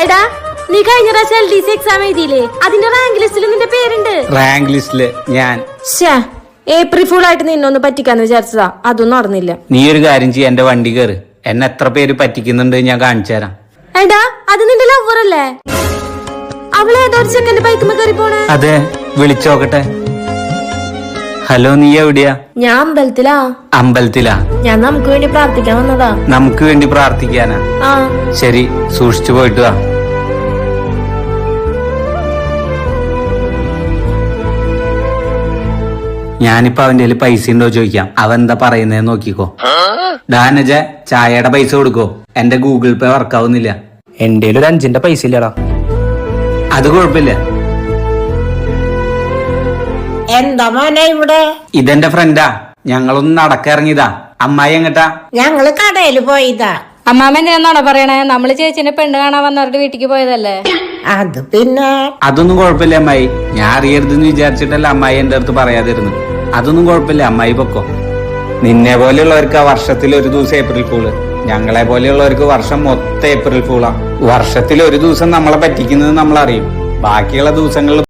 എടാ നീ കഴിഞ്ഞ പ്രാവശ്യം LDC എക്സാം എഴുതിയില്ലേ? അതിന്റെ റാങ്ക് ലിസ്റ്റിൽ നിന്റെ പേരുണ്ട്. റാങ്ക് ലിസ്റ്റില് ഞാൻ ഏപ്രിൽ ഫുൾ ആയിട്ട് നിന്നൊന്ന് പറ്റിക്കാന്ന് വിചാരിച്ചതാ, അതൊന്നും നടന്നില്ല. നീ ഒരു കാര്യം ചെയ്യ, എന്റെ വണ്ടി കയറ്. എന്നെ എത്ര പേര് പറ്റിക്കുന്നുണ്ട് ഞാൻ കാണിച്ചു തരാം. എടാ അത് നിന്റെ ലവർ അല്ലേ? അവളെ ഏതോ ഒരു ചെക്കന്റെ ബൈക്കുമ്പോ കയറി പോണേ. അതെ, വിളിച്ചോക്കട്ടെ. ഹലോ, നീ എവിടെയാ? ഞാൻ അമ്പലത്തിലാ. അമ്പലത്തിലാ? ഞാൻ നമുക്ക് വേണ്ടി പ്രാർത്ഥിക്കാൻ വന്നതാ. നമുക്ക് വേണ്ടി പ്രാർത്ഥിക്കാനാ? ശരി, സൂക്ഷിച്ചു പോയിട്ട് വാ. ഞാനിപ്പോ അവന്റെ കയ്യിൽ പൈസ ഉണ്ടോ ചോദിക്കാം, അവൻ എന്താ പറയുന്നേ നോക്കിക്കോ. ഡാനജ, ചായയുടെ പൈസ കൊടുക്കോ? എന്റെ ഗൂഗിൾ പേ വർക്കാവുന്നില്ല. എന്റെ ഒരു 5 പൈസ ഇല്ലടാ. അത് കുഴപ്പമില്ല. എന്താ മോനെ ഇവിടെ? ഇതെന്റെ ഫ്രണ്ടാ, ഞങ്ങളൊന്ന് നടക്കിറങ്ങിയതാ. അമ്മായി എങ്ങട്ടാ? ഞങ്ങള് കടയില് പോയതാ. അമ്മാമ എന്നാണോ പറയണേ? നമ്മള് ചേച്ചിനെ പെണ്ണ് കാണാൻ വന്നവരുടെ വീട്ടിക്ക് പോയതല്ലേ? അത് പിന്നെ അതൊന്നും കുഴപ്പമില്ല അമ്മായി, ഞാൻ അറിയരുതെന്ന് വിചാരിച്ചിട്ടല്ല അമ്മായി എന്റെ അടുത്ത് പറയാതിരുന്നു. അതൊന്നും കുഴപ്പമില്ല, അമ്മായി പൊക്കോ. നിന്നെ പോലെയുള്ളവർക്ക് വർഷത്തിൽ ഒരു ദിവസം ഏപ്രിൽ ഫൂള്, ഞങ്ങളെ പോലെയുള്ളവർക്ക് വർഷം മൊത്തം ഏപ്രിൽ ഫൂളാ. വർഷത്തിൽ ഒരു ദിവസം നമ്മളെ പറ്റിക്കുന്നത് നമ്മൾ അറിയും, ബാക്കിയുള്ള ദിവസങ്ങളിൽ